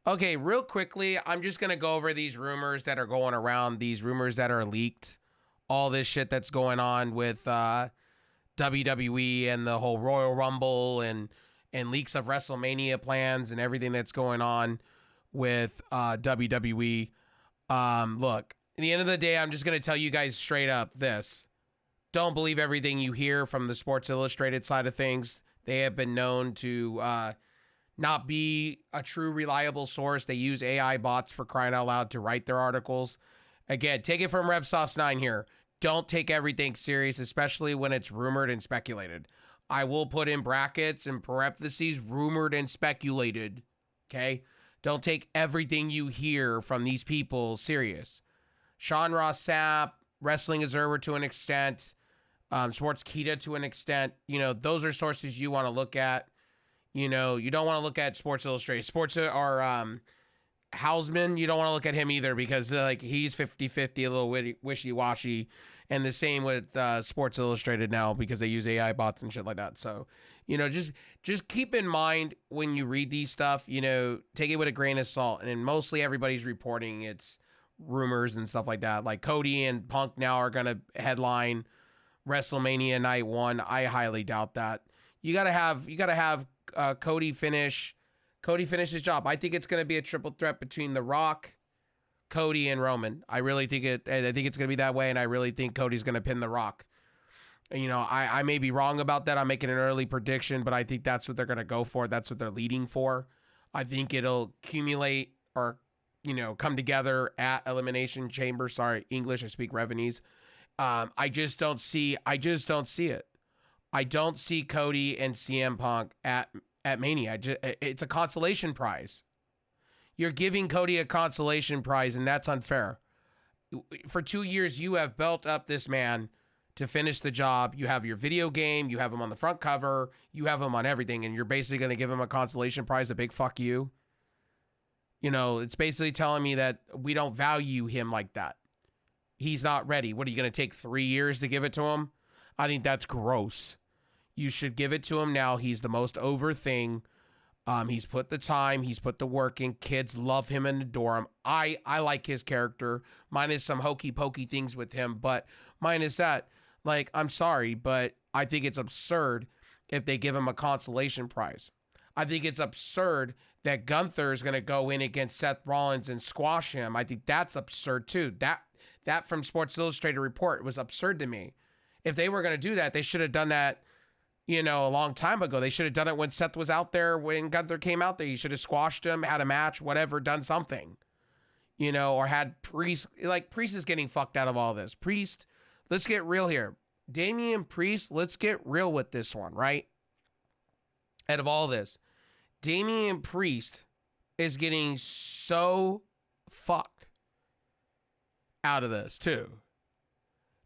Okay, real quickly, I'm just going to go over these rumors that are going around, these rumors that are leaked, all this shit that's going on with WWE and the whole Royal Rumble and leaks of WrestleMania plans and everything that's going on with WWE. Look, at the end of the day, I'm just going to tell you guys straight up this. Don't believe everything you hear from the Sports Illustrated side of things. They have been known to not be a true reliable source. They use AI bots, for crying out loud, to write their articles. Again, take it from RevSauce9 here. Don't take everything serious, especially when it's rumored and speculated. I will put in brackets and parentheses, rumored and speculated. Okay? Don't take everything you hear from these people serious. Sean Ross Sapp, Wrestling Observer to an extent, Sports Kita to an extent. You know, those are sources you want to look at. You know, you don't want to look at Sports Illustrated. Sports or Hausman, you don't want to look at him either because like he's 50-50, a little wishy-washy. And the same with Sports Illustrated now because they use AI bots and shit like that. So, you know, just keep in mind when you read these stuff, you know, take it with a grain of salt. And mostly everybody's reporting it's rumors and stuff like that. Like Cody and Punk now are going to headline WrestleMania Night 1. I highly doubt that. You gotta have Cody finish his job. I think it's going to be a triple threat between The Rock, Cody, and Roman. I think it's going to be that way, and I really think Cody's going to pin The Rock. And, you know, I may be wrong about that. I'm making an early prediction, but I think that's what they're going to go for. That's what they're leading for. I think it'll accumulate or, you know, come together at Elimination Chamber. Sorry, English, I speak Revenese. I just don't see it. I don't see Cody and CM Punk at Mania. It's a consolation prize. You're giving Cody a consolation prize, and that's unfair. For 2 years, you have built up this man to finish the job. You have your video game. You have him on the front cover. You have him on everything, and you're basically going to give him a consolation prize, a big fuck you. You know, it's basically telling me that we don't value him like that. He's not ready. What, are you going to take 3 years to give it to him? I think that's gross. You should give it to him now. He's the most over thing. He's put the time. He's put the work in. Kids love him and adore him. I like his character. Minus some hokey pokey things with him. But minus that, like, I'm sorry, but I think it's absurd if they give him a consolation prize. I think it's absurd that Gunther is going to go in against Seth Rollins and squash him. I think that's absurd too. That from Sports Illustrated report was absurd to me. If they were going to do that, they should have done that, you know, a long time ago. They should have done it when Seth was out there, when Gunther came out there. You should have squashed him, had a match, whatever, done something, you know, or had Priest. Like, Priest is getting fucked out of all this. Priest, let's get real here. Damian Priest, let's get real with this one, right? Out of all this, Damian Priest is getting so fucked out of this, too.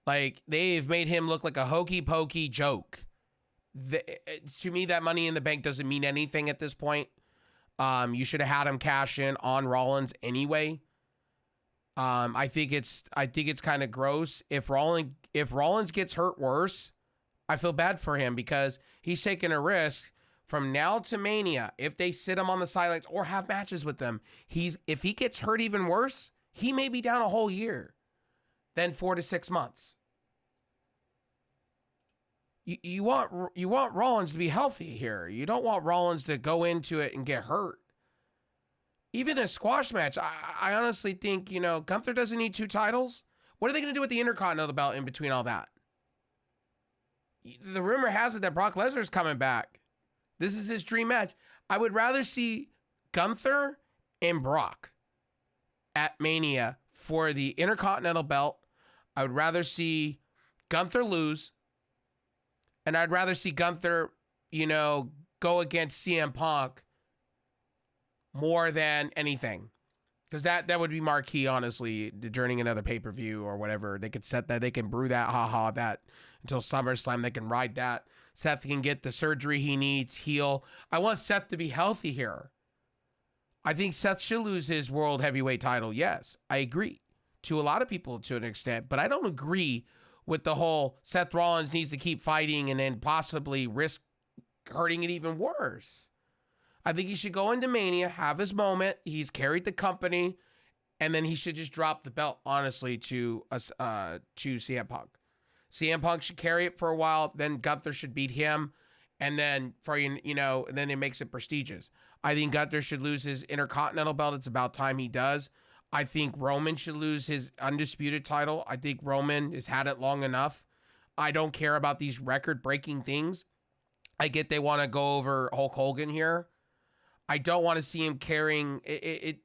Like, they've made him look like a hokey pokey joke. To me, that Money in the Bank doesn't mean anything at this point. You should have had him cash in on Rollins anyway. I think it's kind of gross. If Rollins gets hurt worse, I feel bad for him because he's taking a risk from now to Mania. If they sit him on the sidelines or have matches with them, if he gets hurt even worse, he may be down a whole year, then 4 to 6 months. You want Rollins to be healthy here. You don't want Rollins to go into it and get hurt. Even a squash match, I honestly think, you know, Gunther doesn't need 2 titles. What are they going to do with the Intercontinental belt in between all that? The rumor has it that Brock Lesnar's coming back. This is his dream match. I would rather see Gunther and Brock at Mania for the Intercontinental belt. I would rather see Gunther lose. And I'd rather see Gunther, you know, go against CM Punk more than anything. Because that would be marquee, honestly, during another pay-per-view or whatever. They could set that. They can brew that, that until SummerSlam. They can ride that. Seth can get the surgery he needs, heal. I want Seth to be healthy here. I think Seth should lose his world heavyweight title. Yes, I agree. To a lot of people to an extent. But I don't agree with the whole Seth Rollins needs to keep fighting and then possibly risk hurting it even worse. I think he should go into Mania, have his moment. He's carried the company, and then he should just drop the belt, honestly, to CM Punk. CM Punk should carry it for a while. Then Gunther should beat him, and then and then it makes it prestigious. I think Gunther should lose his Intercontinental belt. It's about time he does. I think Roman should lose his undisputed title. I think Roman has had it long enough. I don't care about these record-breaking things. I get they want to go over Hulk Hogan here. I don't want to see him carrying it.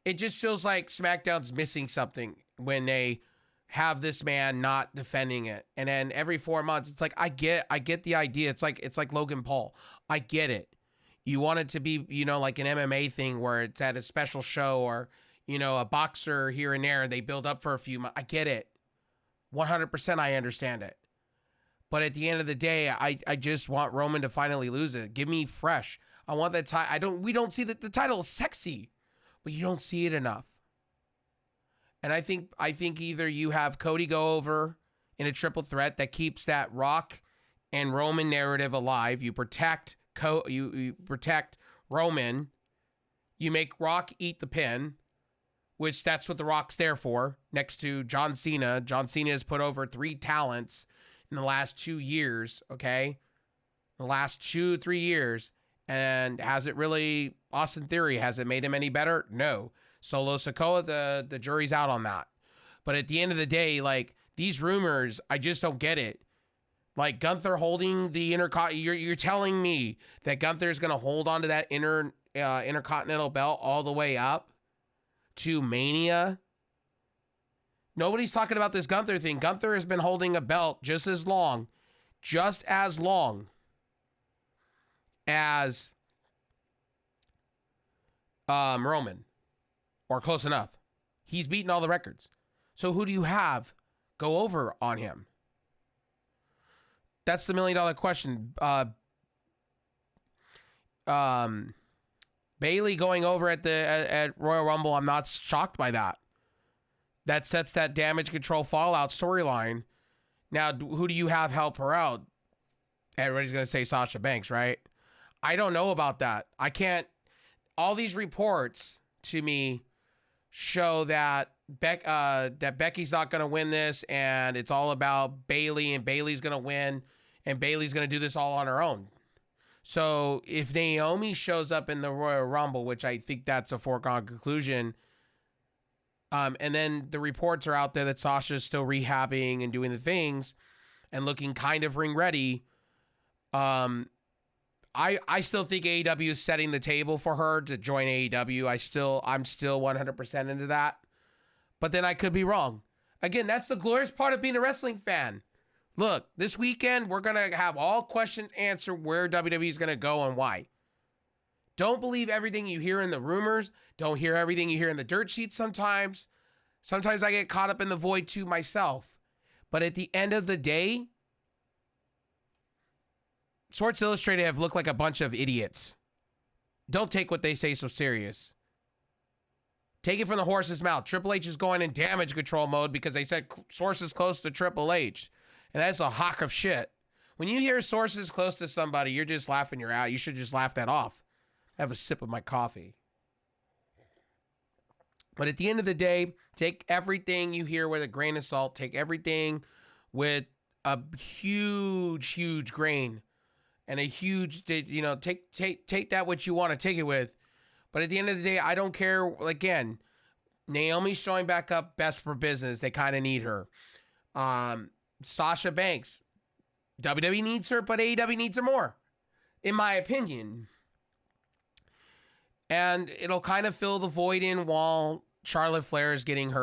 It just feels like SmackDown's missing something when they have this man not defending it. And then every 4 months, it's like, I get the idea. It's like Logan Paul. I get it. You want it to be, like an MMA thing where it's at a special show or, a boxer here and there, and they build up for a few months. I get it. 100% I understand it. But at the end of the day, I just want Roman to finally lose it. Give me fresh. I want that title. We don't see that the title is sexy, but you don't see it enough. And I think either you have Cody go over in a triple threat that keeps that Rock and Roman narrative alive. You protect you protect Roman. You make Rock eat the pin, which that's what the Rock's there for. Next to John Cena. John Cena has put over 3 talents in the last 2 years, okay? The last 2-3 years. And has it really, Austin Theory, has it made him any better? No. Solo Sikoa, the jury's out on that. But at the end of the day, like, these rumors, I just don't get it. Like, Gunther holding the you're telling me that Gunther is going to hold on to that Intercontinental belt all the way up to Mania? Nobody's talking about this Gunther thing. Gunther has been holding a belt just as long as Roman, or close enough. He's beaten all the records. So who do you have go over on him? That's the $1 million question. Bayley going over at Royal Rumble, I'm not shocked by that. That sets that Damage Control Fallout storyline. Now, who do you have help her out? Everybody's going to say Sasha Banks, right? I don't know about that. I can't. All these reports to me show that Becky's not going to win this, and it's all about Bayley, and Bayley's going to win, and Bayley's going to do this all on her own. So if Naomi shows up in the Royal Rumble, which I think that's a foregone conclusion, and then the reports are out there that Sasha's still rehabbing and doing the things and looking kind of ring ready. I still think AEW is setting the table for her to join AEW. I'm still 100% into that. But then I could be wrong. Again, that's the glorious part of being a wrestling fan. Look, this weekend, we're going to have all questions answered where WWE is going to go and why. Don't believe everything you hear in the rumors. Don't hear everything you hear in the dirt sheets sometimes. Sometimes I get caught up in the void too myself. But at the end of the day, Sports Illustrated have looked like a bunch of idiots. Don't take what they say so serious. Take it from the horse's mouth. Triple H is going in damage control mode because they said sources close to Triple H. And that's a hawk of shit. When you hear sources close to somebody, you're just laughing your out. You should just laugh that off. Have a sip of my coffee. But at the end of the day, take everything you hear with a grain of salt. Take everything with a huge, huge grain. And a huge, take that what you want to take it with. But at the end of the day, I don't care. Again, Naomi's showing back up, best for business. They kind of need her. Sasha Banks, WWE needs her, but AEW needs her more, in my opinion. And it'll kind of fill the void in while Charlotte Flair is getting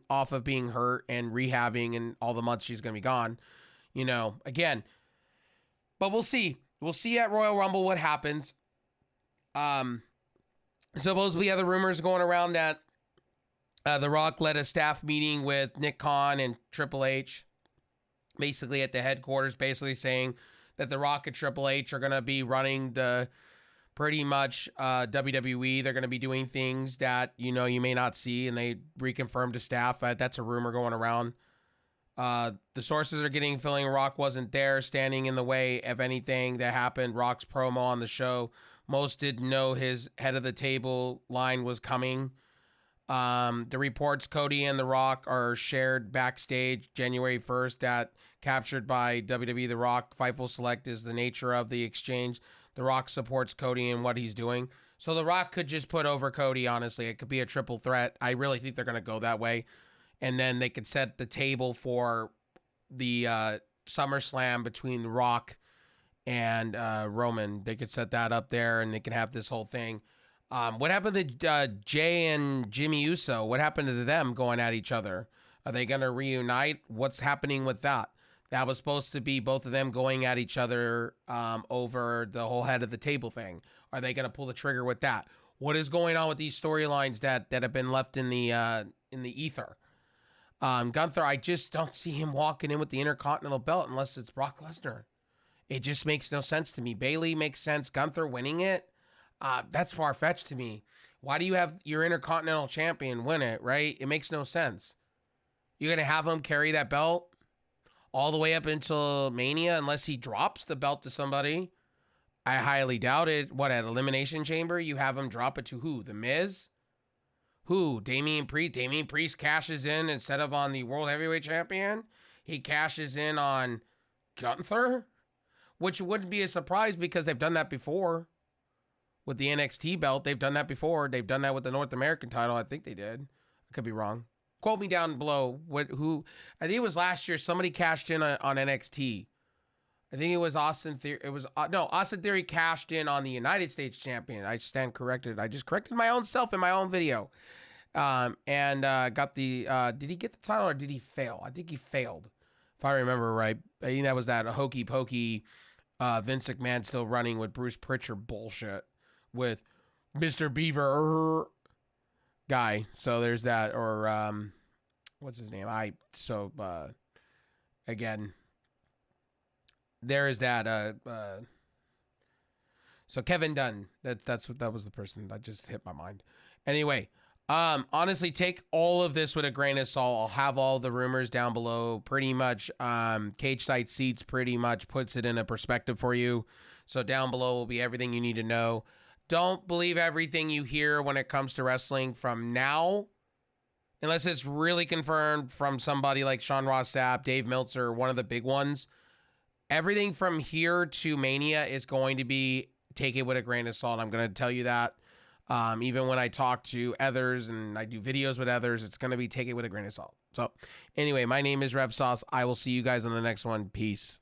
off of being hurt and rehabbing and all the months she's going to be gone. Again. But we'll see. We'll see at Royal Rumble what happens. Supposedly other rumors going around that The Rock led a staff meeting with Nick Khan and Triple H, basically at the headquarters, basically saying that The Rock and Triple H are going to be running the pretty much WWE. They're going to be doing things that, you may not see, and they reconfirmed to staff. That's a rumor going around. The sources are feeling Rock wasn't there, standing in the way of anything that happened. Rock's promo on the show Most didn't know his head of the table line was coming. The reports Cody and The Rock are shared backstage January 1st that captured by WWE. The Rock, Fightful Select is the nature of the exchange. The Rock supports Cody in what he's doing. So The Rock could just put over Cody, honestly. It could be a triple threat. I really think they're going to go that way. And then they could set the table for the SummerSlam between The Rock and Roman. They could set that up there, and they can have this whole thing. What happened to Jay and Jimmy Uso? What happened to them going at each other? Are they going to reunite? What's happening with that? That was supposed to be both of them going at each other over the whole head of the table thing. Are they going to pull the trigger with that? What is going on with these storylines that have been left in the ether? Gunther, I just don't see him walking in with the Intercontinental belt unless it's Brock Lesnar. It just makes no sense to me. Bayley makes sense. Gunther winning it, that's far-fetched to me. Why do you have your Intercontinental Champion win it, right? It makes no sense. You're going to have him carry that belt all the way up until Mania unless he drops the belt to somebody. I highly doubt it. What, at Elimination Chamber, you have him drop it to who? The Miz? Who? Damian Priest? Damian Priest cashes in instead of on the World Heavyweight Champion? He cashes in on Gunther? Which wouldn't be a surprise because they've done that before. With the NXT belt, they've done that before. They've done that with the North American title. I think they did. I could be wrong. Quote me down below. Who? I think it was last year. Somebody cashed in on NXT. I think it was Austin Theory. Austin Theory cashed in on the United States champion. I stand corrected. I just corrected my own self in my own video. And got the. Did he get the title or did he fail? I think he failed, if I remember right. I think that was that hokey pokey. Vince McMahon still running with Bruce Pritchard bullshit with Mr. Beaver guy. So there's that. Or what's his name? Again, there is that. So Kevin Dunn. That was the person that just hit my mind. Anyway, honestly, take all of this with a grain of salt. I'll have all the rumors down below. Pretty much, Cage Side Seats pretty much puts it in a perspective for you. So down below will be everything you need to know. Don't believe everything you hear when it comes to wrestling from now, unless it's really confirmed from somebody like Sean Ross Sapp, Dave Meltzer, one of the big ones. Everything from here to Mania is going to be take it with a grain of salt. I'm going to tell you that. Even when I talk to others and I do videos with others, it's going to be take it with a grain of salt. So anyway, my name is Rev Sauce. I will see you guys on the next one. Peace.